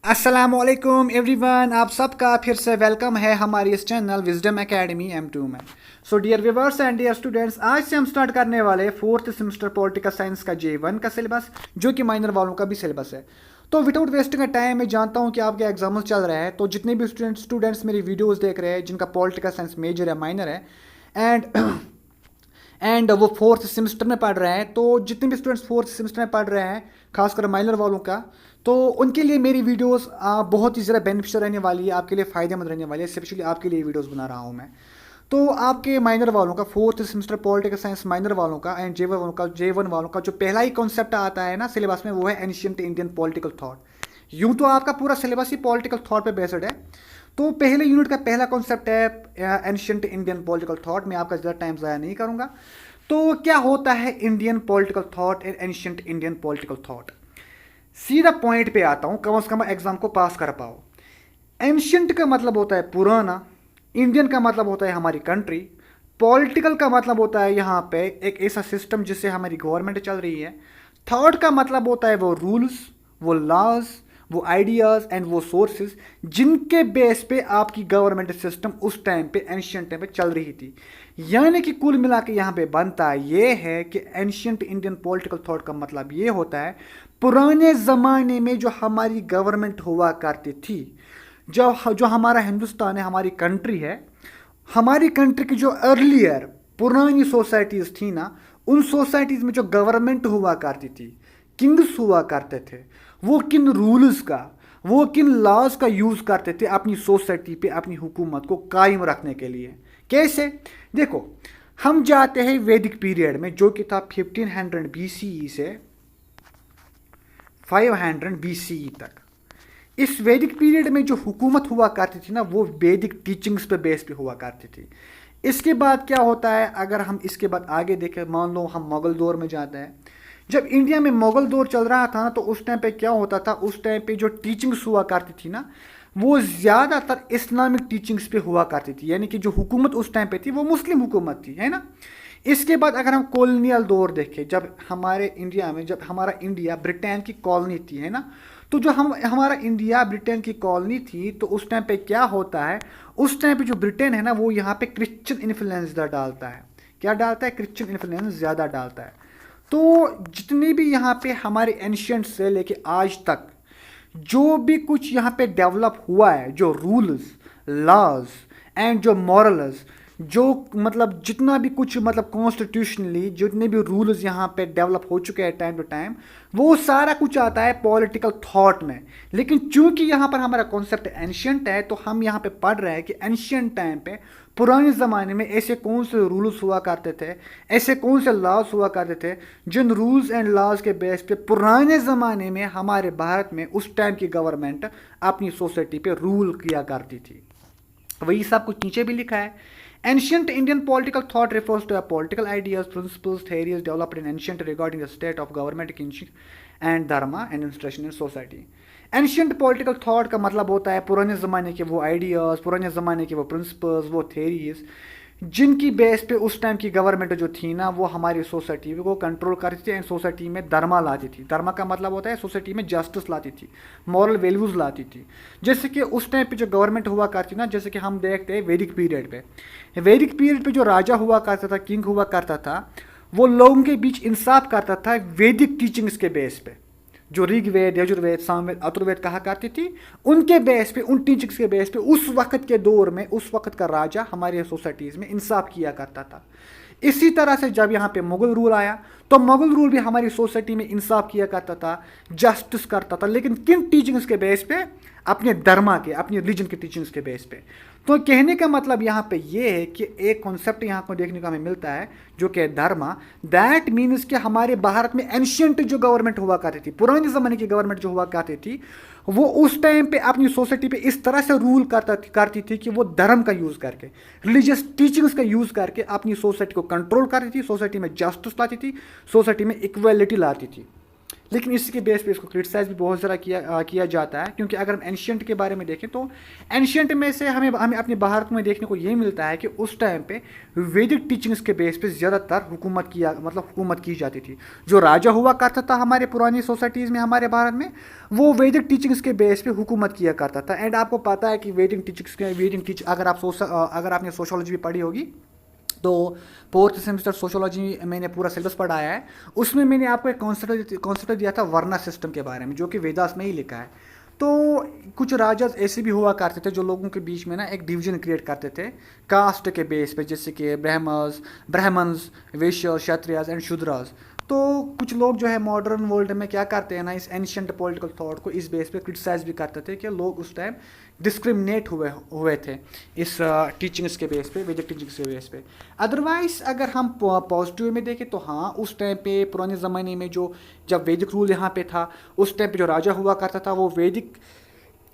अस्सलामुअलैकुम एवरीवन, आप सबका फिर से वेलकम है हमारी इस चैनल विजडम एकेडमी M2 में। So dear viewers and dear students, आज से हम स्टार्ट करने वाले फोर्थ सेमेस्टर पॉलिटिकल साइंस का J1 का सिलेबस, जो कि माइनर वालों का भी सिलेबस है। तो विदाउट वेस्टिंग टाइम, मैं जानता हूँ कि आपके एग्जाम्स चल रहे हैं, तो जितने भी स्टूडेंट्स मेरी वीडियोज़ देख रहे हैं जिनका पॉलिटिकल साइंस मेजर है, माइनर है एंड एंड वो फोर्थ सेमेस्टर में पढ़ रहे हैं, तो जितने भी स्टूडेंट्स फोर्थ सेमेस्टर में पढ़ रहे हैं, खासकर माइनर वालों का, तो उनके लिए मेरी वीडियोस बहुत ही ज़्यादा बेनिफिशियल रहने वाली है, आपके लिए फ़ायदेमंद रहने वाली है। स्पेशली आपके लिए वीडियोस बना रहा हूँ मैं। तो आपके माइनर वालों का, fourth semester political science minor वालों का एंड J1 वालों का जो पहला ही कॉन्सेप्ट आता है ना सिलेबस में, वो है एंशिएंट इंडियन पॉलिटिकल थॉट। यूँ तो आपका पूरा सिलेबस ही पॉलिटिकल थॉट पे बेस्ड है। तो पहले यूनिट का पहला कॉन्सेप्ट है एंशिएंट इंडियन पॉलिटिकल थॉट। मैं आपका ज़्यादा टाइम ज़ाया नहीं करूँगा। तो क्या होता है Indian political thought and ancient Indian political thought? सीधा पॉइंट पे आता हूं, कम से कम एग्जाम को पास कर पाओ। एंशिएंट का मतलब होता है पुराना, इंडियन का मतलब होता है हमारी कंट्री, पॉलिटिकल का मतलब होता है यहाँ पे एक ऐसा सिस्टम जिससे हमारी गवर्नमेंट चल रही है, थॉट का मतलब होता है वो रूल्स, वो लॉज, वो आइडियाज़ एंड वो सोर्सेज जिनके बेस पे आपकी गवर्नमेंट सिस्टम उस टाइम पे एंशियंट टाइम पे चल रही थी। यानी कि कुल मिला के यहाँ पे बनता ये है कि एंशियंट इंडियन पॉलिटिकल थॉट का मतलब ये होता है पुराने ज़माने में जो हमारी गवर्नमेंट हुआ करती थी, जो जो हमारा हिंदुस्तान है, हमारी कंट्री है, हमारी कंट्री की जो अर्लियर पुरानी सोसाइटीज़ थी ना, उन सोसाइटीज़ में जो गवर्नमेंट हुआ करती थी, किंग्स हुआ करते थे, वो किन रूल्स का, वो किन लॉज का यूज़ करते थे अपनी सोसाइटी पे, अपनी हुकूमत को कायम रखने के लिए। कैसे? देखो, हम जाते हैं वैदिक पीरियड में, जो कि था 1500 BCE से 500 BCE तक। इस वैदिक पीरियड में जो हुकूमत हुआ करती थी ना, वो वैदिक टीचिंग्स पे बेस पे हुआ करती थी। इसके बाद क्या होता है, अगर हम इसके बाद आगे देखें, मान लो हम मुगल दौर में जाते हैं। जब इंडिया में मुगल दौर चल रहा था ना, तो उस टाइम पे क्या होता था, उस टाइम पे जो टीचिंग्स हुआ करती थी ना, वो ज़्यादातर इस्लामिक टीचिंग्स पे हुआ करती थी। यानी कि जो हुकूमत उस टाइम पे थी वो मुस्लिम हुकूमत थी, है ना। इसके बाद अगर हम कॉलोनियल दौर देखें, जब हमारे इंडिया में, जब हमारा इंडिया ब्रिटेन की कॉलोनी थी, है ना, तो जो हमारा इंडिया ब्रिटेन की कॉलोनी थी, तो उस टाइम पे क्या होता है, उस टाइम पे जो ब्रिटेन है ना, वो यहाँ पे क्रिश्चियन इन्फ्लुएंस डालता है। क्या डालता है? क्रिश्चियन इन्फ्लुएंस ज़्यादा डालता है। तो जितने भी यहाँ पे हमारे एंशियंट से लेके आज तक जो भी कुछ यहाँ पे डेवलप हुआ है, जो रूल्स, लॉज एंड जो मॉरल्स, जो मतलब जितना भी कुछ मतलब कॉन्स्टिट्यूशनली जितने भी रूल्स यहाँ पे डेवलप हो चुके हैं टाइम टू टाइम, वो सारा कुछ आता है पॉलिटिकल थॉट में। लेकिन चूंकि यहाँ पर हमारा कॉन्सेप्ट एंशियंट है, तो हम यहाँ पे पढ़ रहे हैं कि एंशियंट टाइम पे, पुराने ज़माने में ऐसे कौन से रूल्स हुआ करते थे, ऐसे कौन से लॉज हुआ करते थे, जिन रूल्स एंड लॉज के बेस पे पुराने ज़माने में हमारे भारत में उस टाइम की गवर्नमेंट अपनी सोसाइटी पे रूल किया करती थी। वही सब कुछ नीचे भी लिखा है। Ancient Indian political thought refers to a political ideas, principles, theories developed in ancient regarding the state of government, kinship and dharma and institution in society. Ancient political thought का मतलब होता है पुराने ज़माने के वो आइडियाज़, पुराने ज़माने के वो प्रिंसिपल्स, वो थेरीज जिनकी बेस पे उस टाइम की गवर्नमेंट जो थी ना, वो हमारी सोसाइटी को कंट्रोल करती थी एंड सोसाइटी में धर्मा लाती थी। धर्मा का मतलब होता है सोसाइटी में जस्टिस लाती थी, मॉरल वैल्यूज़ लाती थी। जैसे कि उस टाइम पे जो गवर्नमेंट हुआ करती ना, जैसे कि हम देखते हैं वैदिक पीरियड पे, वैदिक पीरियड पे जो राजा हुआ करता था, किंग हुआ करता था, वो लोगों के बीच इंसाफ करता था वैदिक टीचिंग्स के बेस पे। जो ऋग्वेद, यजुर्वेद, सामवेद, अथर्ववेद कहा करती थी, उनके बेस पे, उन टीचिंग्स के बेस पे उस वक्त के दौर में उस वक्त का राजा हमारे सोसाइटीज़ में इंसाफ किया करता था। इसी तरह से जब यहाँ पे मुगल रूल आया, तो मुगल रूल भी हमारी सोसाइटी में इंसाफ किया करता था, जस्टिस करता था, लेकिन किन टीचिंग्स के बेस पे? अपने धर्मा के, अपनी रिलीजन के टीचिंग्स के बेस पे। तो कहने का मतलब यहाँ पे ये है कि एक कॉन्सेप्ट यहाँ को देखने को हमें मिलता है जो कि धर्मा, दैट मीन्स कि हमारे भारत में एंशियंट जो गवर्नमेंट हुआ करती थी, पुराने ज़माने की गवर्नमेंट जो हुआ करती थी, वो उस टाइम पे अपनी सोसाइटी पे इस तरह से रूल करती थी कि वो धर्म का यूज़ करके, रिलीजियस टीचिंग्स का यूज़ करके अपनी सोसाइटी को कंट्रोल करती थी, सोसाइटी में जस्टिस लाती थी, सोसाइटी में इक्वलिटी लाती थी। लेकिन इसी के बेस पे इसको क्रिटिसाइज भी बहुत ज़्यादा किया जाता है, क्योंकि अगर हम एंशियंट के बारे में देखें तो एंशियंट में से हमें हमें अपने भारत में देखने को ये मिलता है कि उस टाइम पे वैदिक टीचिंग्स के बेस पे ज़्यादातर हुकूमत की जाती थी। जो राजा हुआ करता था हमारे पुरानी सोसाइटीज़ में हमारे भारत में, वो वैदिक टीचिंग्स के बेस पे हुकूमत किया करता था। एंड आपको पता है कि अगर आपने सोशोलॉजी भी पढ़ी होगी तो 4th सेमेस्टर सोशोलॉजी मैंने पूरा सिलेबस पढ़ाया है, उसमें मैंने आपको एक कॉन्सेप्ट दिया था वर्ना सिस्टम के बारे में, जो कि वेदास में ही लिखा है। तो कुछ राजा ऐसे भी हुआ करते थे जो लोगों के बीच में ना एक डिवीजन क्रिएट करते थे कास्ट के बेस पे, जैसे कि Brahmins, Vysya, Kshatriyas and Shudras. तो कुछ लोग जो है मॉडर्न वर्ल्ड में क्या करते हैं ना, इस एंशियंट पॉलिटिकल थॉट को इस बेस पे क्रिटिसाइज भी करते थे कि लोग उस टाइम डिस्क्रिमिनेट हुए थे इस टीचिंग्स के बेस पे, वैदिक टीचिंग्स के बेस पे। अदरवाइज अगर हम पॉजिटिव में देखें तो हाँ, उस टाइम पे पुराने ज़माने में जब वैदिक रूल यहाँ पे था, उस टाइम पे जो राजा हुआ करता था वो वैदिक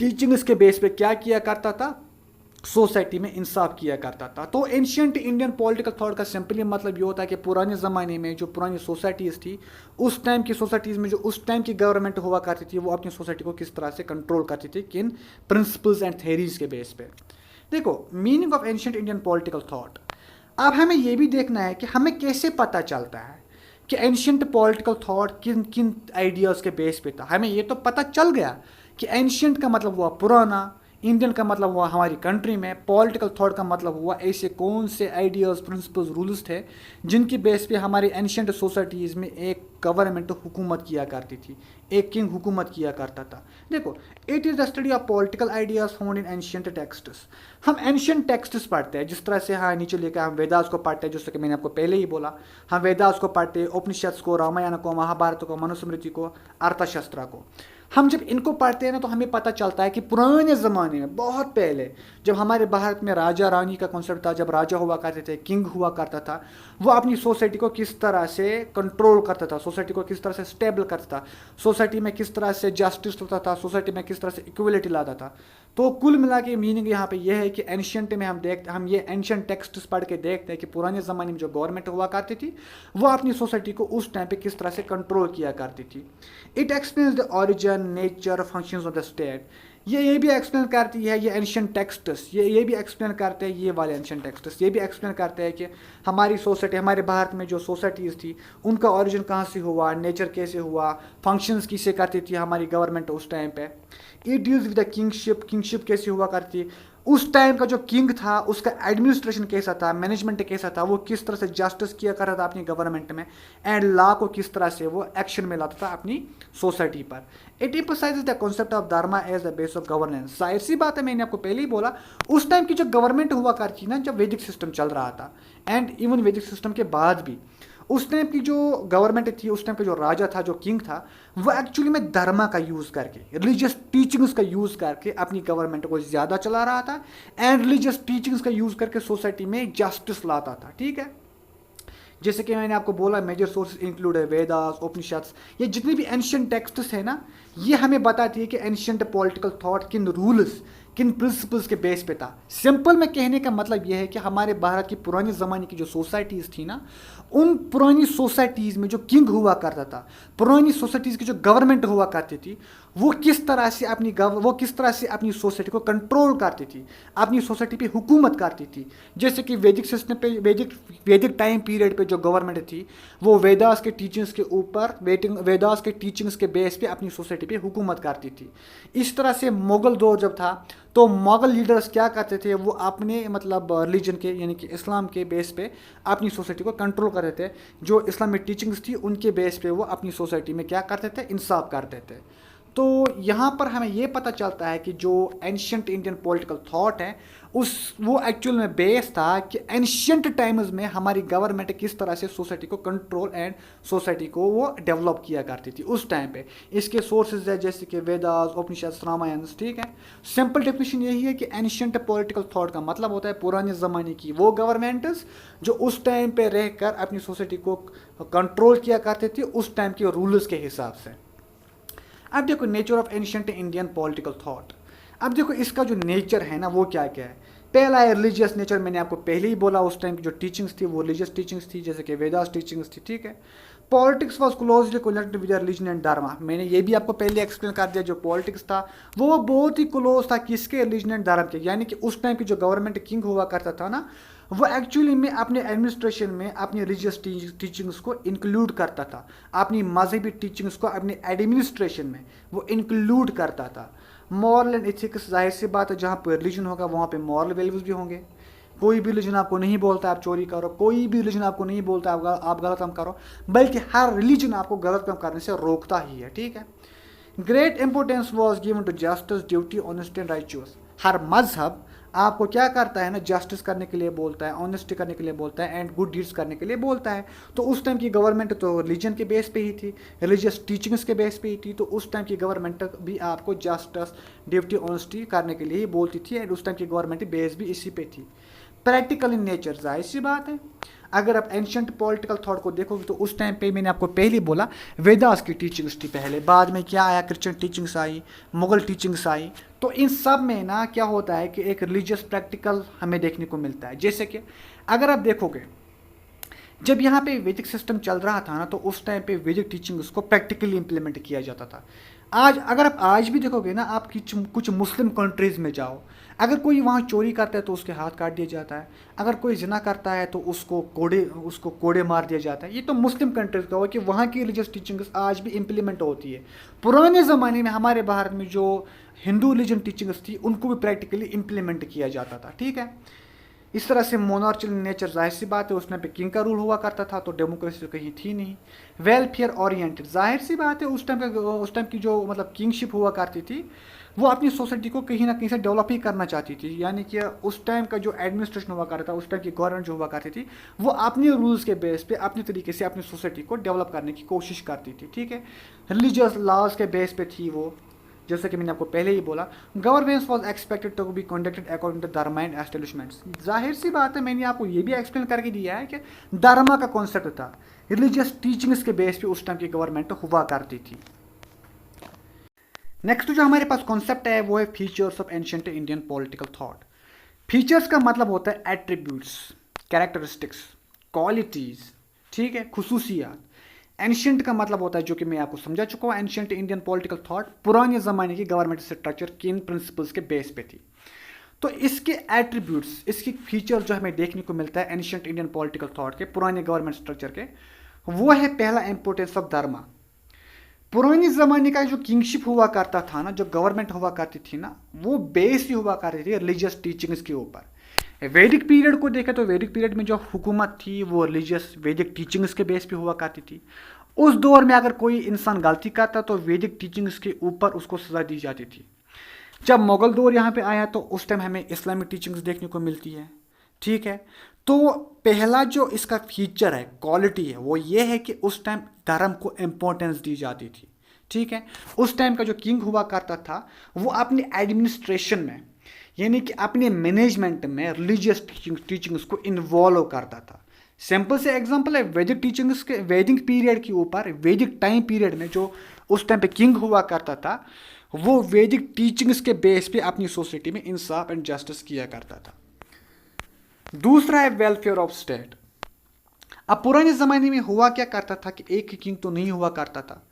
टीचिंग्स के बेस पे क्या किया करता था, सोसाइटी में इंसाफ किया करता था। तो एंशियंट इंडियन पॉलिटिकल थॉट का सिंपली मतलब ये होता है कि पुराने ज़माने में जो पुरानी सोसाइटीज़ थी, उस टाइम की सोसाइटीज़ में जो उस टाइम की गवर्नमेंट हुआ करती थी, वो अपनी सोसाइटी को किस तरह से कंट्रोल करती थी, किन प्रिंसिपल्स एंड थेरीज के बेस पे। देखो, meaning of ancient Indian political thought. अब हमें ये भी देखना है कि हमें कैसे पता चलता है कि एंशियंट पॉलिटिकल थॉट किन किन आइडियाज़ के बेस पे था। हमें ये तो पता चल गया कि एंशियंट का मतलब हुआ पुराना, इंडियन का मतलब हुआ हमारी कंट्री में, पॉलिटिकल थॉट का मतलब हुआ ऐसे कौन से आइडियाज़, प्रिंसिपल्स, रूल्स थे जिनकी बेस पे हमारी एंशियंट सोसाइटीज़ में एक गवर्नमेंट हुकूमत किया करती थी, एक किंग हुकूमत किया करता था। देखो, it is the study of political ideas found in ancient texts. हम एंशियंट टेक्स्ट्स पढ़ते हैं, जिस तरह से हाँ नीचे लेकर हम वेदास को पढ़ते हैं, जैसे कि मैंने आपको पहले ही बोला, हम वेदास को पढ़ते हैं, उपनिषद को, रामायण को, महाभारत को, मनुस्मृति को, अर्थशास्त्र को। हम जब इनको पढ़ते हैं ना तो हमें पता चलता है कि पुराने ज़माने में, बहुत पहले, जब हमारे भारत में राजा रानी का कॉन्सेप्ट था, जब राजा हुआ करते थे, किंग हुआ करता था, वो अपनी सोसाइटी को किस तरह से कंट्रोल करता था, सोसाइटी को किस तरह से स्टेबल करता था, सोसाइटी में किस तरह से जस्टिस होता था, सोसाइटी में किस तरह से इक्वलिटी लाता था। तो कुल मिला के मीनिंग यहाँ पे यह है कि एंशियंट में हम ये एंशियंट टेक्स्ट्स पढ़ के देखते हैं कि पुराने ज़माने में जो गवर्नमेंट हुआ करती थी, वो अपनी सोसाइटी को उस टाइम पे किस तरह से कंट्रोल किया करती थी। It explains the origin, nature, functions of the state. ये भी एक्सप्लेन करती है ये एंशियंट टेक्स्ट्स, ये भी एक्सप्लेन करते हैं, ये वाले एंशियंट टेक्स्ट्स ये भी एक्सप्लेन करते हैं कि हमारी सोसाइटी, हमारे भारत में जो सोसाइटीज़ थी, उनका ओरिजिन कहाँ से हुआ, नेचर कैसे हुआ, फंक्शंस किसे करती थी हमारी गवर्नमेंट उस टाइम पे। It deals with the kingship कैसे हुआ करती, उस टाइम का जो किंग था उसका एडमिनिस्ट्रेशन कैसा था, मैनेजमेंट कैसा था, वो किस तरह से जस्टिस किया कर रहा था अपनी गवर्नमेंट में, एंड लॉ को किस तरह से वो एक्शन में लाता था अपनी सोसाइटी पर। It emphasises the concept of dharma as the base of governance. जाहिर सी बात है, मैंने आपको पहले ही बोला, उस टाइम की जो गवर्नमेंट हुआ करती ना, जब वैदिक सिस्टम चल रहा था, एंड इवन वैदिक सिस्टम के बाद भी, उस टाइम की जो गवर्नमेंट थी, उस टाइम का जो राजा था, जो किंग था, वो एक्चुअली में धर्म का यूज़ करके, रिलीजियस टीचिंग्स का यूज़ करके अपनी गवर्नमेंट को ज़्यादा चला रहा था, एंड रिलीजियस टीचिंग्स का यूज़ करके सोसाइटी में जस्टिस लाता था। ठीक है, जैसे कि मैंने आपको बोला, मेजर सोर्सेज इंक्लूड है वेदास, उपनिषद, ये जितने भी एंशियंट टेक्स्ट्स है ना, ये हमें बताती है कि एंशियंट पॉलिटिकल थॉट किन रूल्स, किन प्रिंसिपल्स के बेस पे था। सिंपल में कहने का मतलब यह है कि हमारे भारत की पुरानी ज़माने की जो सोसाइटीज़ थी ना, उन पुरानी सोसाइटीज़ में जो किंग हुआ करता था, पुरानी सोसाइटीज़ की जो गवर्नमेंट हुआ करती थी, वो किस तरह से अपनी सोसाइटी को कंट्रोल करती थी, अपनी सोसाइटी पे हुकूमत करती थी। जैसे कि वैदिक सिस्टम पे, वैदिक टाइम पीरियड पे जो गवर्नमेंट थी, वो वेदास के टीचिंग्स के ऊपर, वेदास के टीचिंग्स के बेस पे अपनी सोसाइटी पे हुकूमत करती थी। इस तरह से मुगल दौर जब था, तो मुगल लीडर्स क्या करते थे, वो अपने मतलब रिलीजन के, यानी कि इस्लाम के बेस पे अपनी सोसाइटी को कंट्रोल करते थे। जो इस्लामिक टीचिंग्स थी, उनके बेस पे वो अपनी सोसाइटी में क्या करते थे, इंसाफ करते थे। तो यहाँ पर हमें ये पता चलता है कि जो एंशियंट इंडियन पॉलिटिकल थॉट है, वो एक्चुअल में बेस था कि एंशियंट टाइम्स में हमारी गवर्नमेंट किस तरह से सोसाइटी को कंट्रोल एंड सोसाइटी को वो डेवलप किया करती थी उस टाइम पे। इसके सोर्सेज है जैसे कि वेदास, उपनिषद, रामायण। ठीक है, सिंपल डेफिनेशन यही है कि एंशियंट पॉलिटिकल थॉट का मतलब होता है पुराने ज़माने की वो गवर्नमेंट्स जो उस टाइम पे रहकर अपनी सोसाइटी को कंट्रोल किया करते थे उस टाइम के रूल्स के हिसाब से। अब देखो, nature of ancient Indian political thought. अब देखो, इसका जो नेचर है ना, वो क्या क्या है। पहला है रिलीजियस नेचर। मैंने आपको पहले ही बोला, उस टाइम की जो टीचिंग्स थी वो रिलीजियस टीचिंग्स थी, जैसे कि वेदास टीचिंग्स थी। ठीक है, politics was closely connected with religion and धर्म। मैंने ये भी आपको पहले एक्सप्लेन कर दिया, जो पॉलिटिक्स था वो बहुत ही क्लोज था किसके, रिलीजन एंड धर्म के। यानी कि उस टाइम की जो गवर्नमेंट किंग हुआ करता था ना, वो एक्चुअली में अपने एडमिनिस्ट्रेशन में अपनी रिलीजियस टीचिंग्स को इंक्लूड करता था, अपनी मजहबी टीचिंग्स को अपने एडमिनिस्ट्रेशन में वो इंक्लूड करता था। मॉरल एंड एथिक्स, जाहिर सी बात है जहाँ पर रिलीजन होगा वहाँ पे मॉरल वैल्यूज भी होंगे। कोई भी रिलीजन आपको नहीं बोलता आप चोरी करो, कोई भी रिलीजन आपको नहीं बोलता आप गलत काम करो, बल्कि हर रिलीजन आपको गलत काम करने से रोकता ही है, ठीक है। Great importance was given to justice, duty, honesty and righteous. हर मजहब आपको क्या करता है ना, जस्टिस करने के लिए बोलता है, ऑनेस्टी करने के लिए बोलता है एंड गुड डीड्स करने के लिए बोलता है। तो उस टाइम की गवर्नमेंट तो रिलीजन के बेस पे ही थी, रिलीजियस टीचिंग्स के बेस पे ही थी, तो उस टाइम की गवर्नमेंट भी आपको जस्टिस, ड्यूटी, ऑनेस्टी करने के लिए ही बोलती थी एंड उस टाइम की गवर्नमेंट बेस भी इसी पे थी। प्रैक्टिकल इन नेचर, जाहिर सी बात है अगर आप एंशियंट पॉलिटिकल थॉट को देखोगे तो उस टाइम पे मैंने आपको पहले बोला वेदास की टीचिंग्स थी पहले, बाद में क्या आया, क्रिश्चियन टीचिंग्स आई, मुगल टीचिंग्स आई। तो इन सब में ना क्या होता है कि एक रिलीजियस प्रैक्टिकल हमें देखने को मिलता है। जैसे कि अगर आप देखोगे जब यहाँ पे वैदिक सिस्टम चल रहा था ना, तो उस टाइम पे वैदिक टीचिंग्स को प्रैक्टिकली इंप्लीमेंट किया जाता था। आज अगर आप आज भी देखोगे ना, आप कुछ मुस्लिम कंट्रीज़ में जाओ, अगर कोई वहाँ चोरी करता है तो उसके हाथ काट दिया जाता है, अगर कोई जिना करता है तो उसको कोड़े मार दिया जाता है। ये तो मुस्लिम कंट्रीज़ का हो कि वहाँ की रिलीजियस टीचिंग्स आज भी इम्प्लीमेंट होती है। पुराने ज़माने में हमारे भारत में जो हिंदू रिलीजन टीचिंग्स थी उनको भी प्रैक्टिकली इम्प्लीमेंट किया जाता था, ठीक है। इस तरह से मोनार्चियल नेचर, जाहिर सी बात है उस टाइम पे किंग का रूल हुआ करता था, तो डेमोक्रेसी तो कहीं थी नहीं। वेलफेयर ओरिएंटेड, जाहिर सी बात है उस टाइम की जो मतलब किंगशिप हुआ करती थी वो अपनी सोसाइटी को कहीं ना कहीं से डेवलप ही करना चाहती थी। यानी कि उस टाइम का जो एडमिनिस्ट्रेशन हुआ करता था, उस टाइम की गवर्नमेंट जो हुआ करती थी, वो अपने रूल्स के बेस पे अपने तरीके से अपनी सोसाइटी को डेवलप करने की कोशिश करती थी, ठीक है। रिलीजियस लॉज के बेस पे थी वो, जैसे कि मैंने आपको पहले ही बोला। Governance was expected to be conducted according to dharma and establishments. जाहिर सी बात है मैंने आपको ये भी एक्सप्लेन करके दिया है कि धर्म का कॉन्सेप्ट था, रिलीजियस टीचिंग्स के बेस पे उस टाइम की गवर्नमेंट हुआ करती थी। नेक्स्ट जो हमारे पास कॉन्सेप्ट है वो है features of ancient Indian political thought. Features का मतलब होता है एट्रीब्यूट्स, कैरेक्टरिस्टिक्स, क्वालिटीज, ठीक है, खुसूसियात। एंशिएंट का मतलब होता है, जो कि मैं आपको समझा चुका हूँ, एंशिएंट इंडियन पॉलिटिकल थॉट पुराने ज़माने की गवर्नमेंट स्ट्रक्चर किन प्रिंसिपल्स के बेस पे थी। तो इसके एट्रीब्यूट्स, इसकी फीचर जो हमें देखने को मिलता है एंशिएंट इंडियन पॉलिटिकल थॉट के, पुराने गवर्नमेंट स्ट्रक्चर के, वो है पहला इंपोर्टेंस ऑफ धर्म। पुराने ज़माने का जो किंगशिप हुआ करता था ना, जो गवर्नमेंट हुआ करती थी ना, वो बेस ही हुआ करती थी रिलीजियस टीचिंग्स के ऊपर। वैदिक पीरियड को देखें तो वैदिक पीरियड में जो हुकूमत थी वो रिलीजियस वैदिक टीचिंग्स के बेस पे हुआ करती थी। उस दौर में अगर कोई इंसान गलती करता तो वैदिक टीचिंग्स के ऊपर उसको सज़ा दी जाती थी। जब मुगल दौर यहाँ पे आया तो उस टाइम हमें इस्लामिक टीचिंग्स देखने को मिलती है, ठीक है। तो पहला जो इसका फीचर है, क्वालिटी है, वो ये है कि उस टाइम धर्म को इम्पोर्टेंस दी जाती थी, ठीक है। उस टाइम का जो किंग हुआ करता था वो अपने एडमिनिस्ट्रेशन में, यानी कि अपने मैनेजमेंट में रिलीजियस टीचिंग्स को इन्वॉल्व करता था। सिंपल से एग्जांपल है वैदिक टीचिंग्स के, वैदिक पीरियड के ऊपर, वैदिक टाइम पीरियड में जो उस टाइम पे किंग हुआ करता था वो वैदिक टीचिंग्स के बेस पे अपनी सोसाइटी में इंसाफ एंड जस्टिस किया करता था। दूसरा है वेलफेयर ऑफ स्टेट। अब पुराने ज़माने में हुआ क्या करता था कि एक ही किंग तो नहीं हुआ करता था।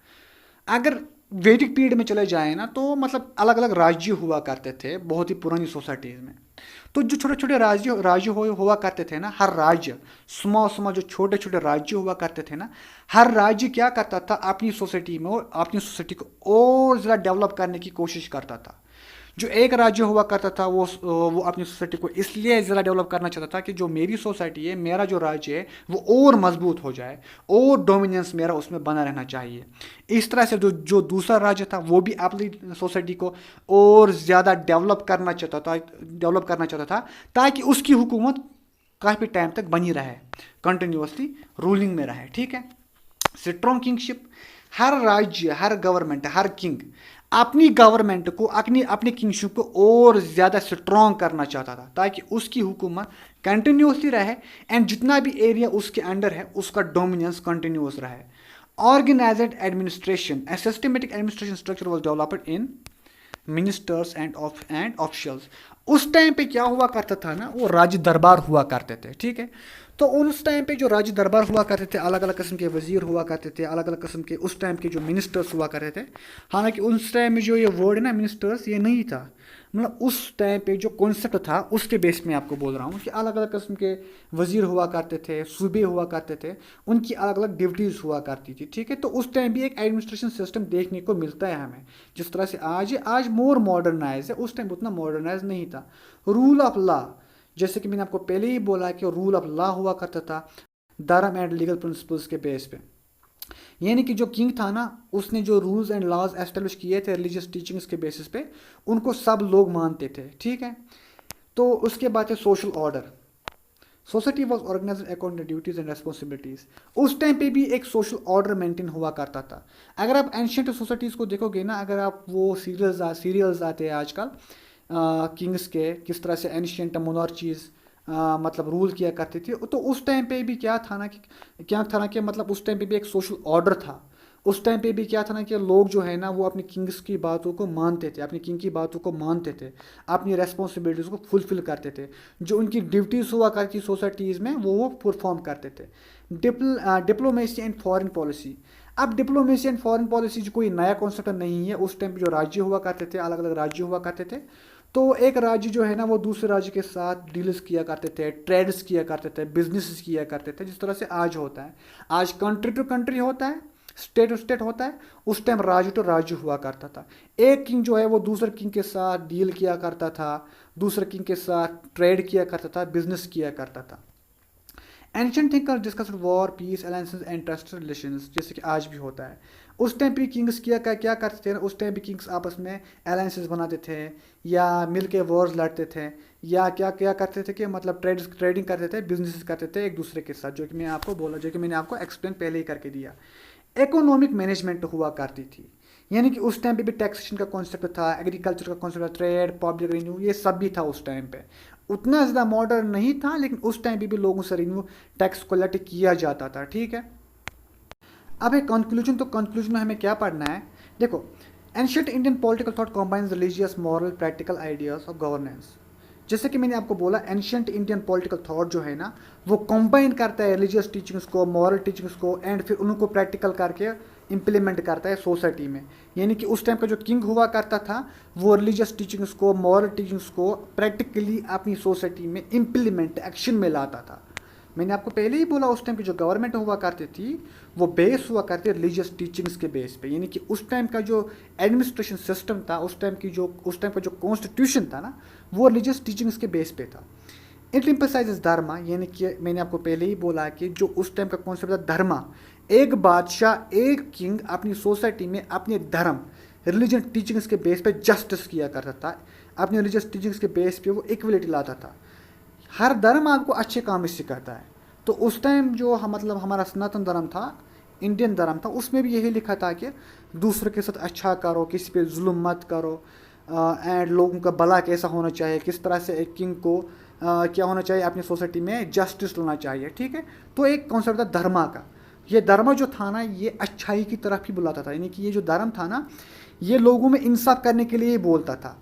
अगर वैदिक पीरियड में चले जाए ना तो मतलब अलग अलग राज्य हुआ करते थे बहुत ही पुरानी सोसाइटीज़ में। तो जो छोटे छोटे राज्य हुआ करते थे ना, हर राज्य स्मॉल जो छोटे छोटे राज्य हुआ करते थे ना, हर राज्य क्या करता था अपनी सोसाइटी में और अपनी सोसाइटी को और ज़्यादा डेवलप करने की कोशिश करता था। जो एक राज्य हुआ करता था वो अपनी सोसाइटी को इसलिए ज़्यादा डेवलप करना चाहता था कि जो मेरी सोसाइटी है, मेरा जो राज्य है वो और मजबूत हो जाए और डोमिनेंस मेरा उसमें बना रहना चाहिए। इस तरह से जो दूसरा राज्य था वो भी अपनी सोसाइटी को और ज़्यादा डेवलप करना चाहता था ताकि उसकी हुकूमत काफ़ी टाइम तक बनी रहे, कंटिन्यूसली रूलिंग में रहे, ठीक है। स्ट्रॉन्ग किंगशिप, हर राज्य, हर गवर्नमेंट, हर किंग अपनी गवर्नमेंट को, अपनी किंगशिप को और ज़्यादा स्ट्रॉन्ग करना चाहता था ताकि उसकी हुकूमत कंटिन्यूसली रहे एंड जितना भी एरिया उसके अंडर है उसका डोमिनेंस कंटिन्यूस रहे। Organised administration, a systematic administration structure was developed in ministers and officials. उस टाइम पे क्या हुआ करता था ना, वो राज्य दरबार हुआ करते थे, ठीक है। तो उस टाइम पे जो राज्य दरबार हुआ करते थे, अलग अलग किस्म के वजीर हुआ करते थे, अलग अलग किस्म के उस टाइम के जो मिनिस्टर्स हुआ करते थे। हालांकि उस टाइम में जो ये वर्ड है ना मिनिस्टर्स, ये नहीं था, मतलब उस टाइम पे जो कॉन्सेप्ट था उसके बेस में आपको बोल रहा हूँ कि अलग अलग किस्म के वजीर हुआ करते थे, सूबे हुआ करते थे, उनकी अलग अलग ड्यूटीज़ हुआ करती थी, ठीक है। तो उस टाइम भी एक एडमिनिस्ट्रेशन सिस्टम देखने को मिलता है हमें, जिस तरह से आज है, आज मोर मॉडर्नाइज है, उस टाइम उतना मॉडर्नाइज नहीं था। रूल ऑफ लॉ, जैसे कि मैंने आपको पहले ही बोला कि रूल ऑफ लॉ हुआ करता था धर्म एंड लीगल प्रिंसिपल्स के बेस पे। यानी कि जो किंग था ना, उसने जो रूल्स एंड लॉज एस्टेब्लिश किए थे रिलीजियस टीचिंग्स के बेसिस पे, उनको सब लोग मानते थे, ठीक है। तो उसके बाद है social order. Society was organise according to duties and responsibilities. उस टाइम पे भी एक सोशल ऑर्डर मेंटेन हुआ करता था। अगर आप एंशियंट सोसाइटीज़ को देखोगे ना, अगर आप वो सीरियल्स आते हैं आजकल किंग्स के, किस तरह से एंशियंट मोनार्चीज मतलब रूल किया करती थी, तो उस टाइम पे भी क्या था ना कि मतलब उस टाइम पे भी एक सोशल ऑर्डर था। उस टाइम पे भी क्या था ना कि लोग जो है ना वो अपनी किंग्स की बातों को मानते थे, अपनी किंग की बातों को मानते थे, अपनी रेस्पॉन्सिबिलिटीज़ को फुलफिल करते थे। जो उनकी ड्यूटीज़ हुआ करती सोसाइटीज़ में वो परफॉर्म करते थे। Diplomacy and foreign policy. अब डिप्लोमेसी एंड फॉरेन पॉलिसी जो कोई नया कॉन्सेप्ट नहीं है। उस टाइम पे जो राज्य हुआ करते थे, अलग अलग राज्य हुआ करते थे, तो एक राज्य जो है ना वो दूसरे राज्य के साथ डील्स किया करते थे, ट्रेड्स किया करते थे, बिजनेस किया करते थे, जिस तरह से आज होता है। आज कंट्री टू कंट्री होता है, स्टेट टू स्टेट होता है। उस टाइम राज्य टू राज्य हुआ करता था। एक किंग जो है वो दूसरे किंग के साथ डील किया करता था, दूसरे किंग के साथ ट्रेड किया करता था, बिजनेस किया करता था। Ancient thinkers discussed war, peace, alliances and trust relations, जैसे कि आज भी होता है। उस टाइम पे किंग्स क्या करते थे ना, उस टाइम पे किंग्स आपस में अलायंसेस बनाते थे, या मिल के वॉर्स लड़ते थे, या क्या क्या करते थे कि मतलब ट्रेडिंग करते थे, बिजनेस करते थे एक दूसरे के साथ, जो कि मैं आपको बोला, जो कि मैंने आपको एक्सप्लेन पहले ही करके दिया। इकोनॉमिक मैनेजमेंट हुआ करती थी, यानी कि उस टाइम पे भी टैक्सेशन का कॉन्सेप्ट था, एग्रीकल्चर का कॉन्सेप्ट था, ट्रेड, पब्लिक रेवेन्यू, ये सब भी था उस टाइम पे। उतना ज़्यादा मॉडर्न नहीं था, लेकिन उस टाइम पे भी लोगों से रेवेन्यू टैक्स कलेक्ट किया जाता था, ठीक है। अब एक कंक्लूजन, तो कंक्लूजन में हमें क्या पढ़ना है, देखो। Ancient Indian political thought combines religious, moral, practical ideas of governance. जैसे कि मैंने आपको बोला, एंशिएंट इंडियन पॉलिटिकल थॉट जो है ना वो कंबाइन करता है रिलीजियस टीचिंग्स को, मॉरल टीचिंग्स को, एंड फिर उनको प्रैक्टिकल करके इम्प्लीमेंट करता है सोसाइटी में। यानी कि उस टाइम का जो किंग हुआ करता था वो रिलीजियस टीचिंग्स को, मॉरल टीचिंग्स को प्रैक्टिकली अपनी सोसाइटी में इम्प्लीमेंट, एक्शन में लाता था। मैंने आपको पहले ही बोला, उस टाइम की जो गवर्नमेंट हुआ करती थी वो बेस हुआ करती है रिलीजियस टीचिंग्स के बेस पे। यानी कि उस टाइम का जो एडमिनिस्ट्रेशन सिस्टम था, उस टाइम का जो कॉन्स्टिट्यूशन था ना, वो रिलीजियस टीचिंग्स के बेस पे था। इट एम्फसाइजेस धर्मा, यानी कि मैंने आपको पहले ही बोला कि जो उस टाइम का कॉन्सेप्ट था धर्मा, एक बादशाह, एक किंग अपनी सोसाइटी में अपने धर्म, रिलीजन टीचिंग्स के बेस पे जस्टिस किया करता था। अपनी रिलीजियस टीचिंग्स के बेस पे वो इक्वलिटी लाता था। हर धर्म आपको अच्छे काम ही सिखाता है। तो उस टाइम जो मतलब हमारा सनातन धर्म था, इंडियन धर्म था, उसमें भी यही लिखा था कि दूसरे के साथ अच्छा करो, किसी पे जुल्म मत करो, एंड लोगों का भला कैसा होना चाहिए, किस तरह से एक किंग को क्या होना चाहिए, अपनी सोसाइटी में जस्टिस लाना चाहिए, ठीक है। तो एक कॉन्सेप्ट था धर्मा का। ये धर्म जो था ना, ये अच्छाई की तरफ ही बुलाता था। यानी कि ये जो धर्म था ना, ये लोगों में इंसाफ करने के लिए ही बोलता था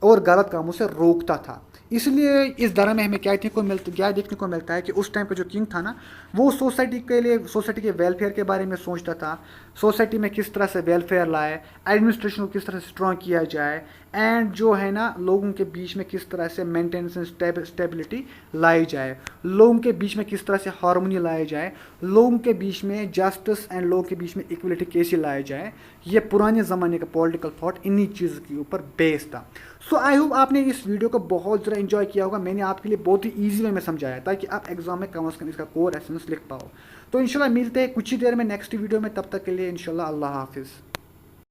और गलत कामों से रोकता था। इसलिए इस धर्म में हमें क्या देखने को मिलता है कि उस टाइम का जो किंग था ना, वो सोसाइटी के वेलफेयर के बारे में सोचता था। सोसाइटी में किस तरह से वेलफेयर लाए, एडमिनिस्ट्रेशन को किस तरह से स्ट्रॉन्ग किया जाए, एंड जो है ना लोगों के बीच में किस तरह से मेंटेनेंस एंड स्टेबिलिटी लाई जाए, लोगों के बीच में किस तरह से हार्मोनी लाई जाए, लोगों के बीच में जस्टिस एंड लोगों के बीच में इक्वलिटी कैसे लाई जाए। ये पुराने ज़माने का पॉलिटिकल थॉट इन्हीं चीज़ों के ऊपर बेस्ड था। सो आई होप आपने इस वीडियो को बहुत ज़्यादा एंजॉय किया होगा। मैंने आपके लिए बहुत ही ईजी वे में समझाया ताकि आप एग्जाम में कम से कम इसका कोर एसेंस लिख पाओ। तो इंशाल्लाह मिलते हैं कुछ ही देर में नेक्स्ट वीडियो में। तब तक के लिए इंशाल्लाह अल्लाह हाफिज़।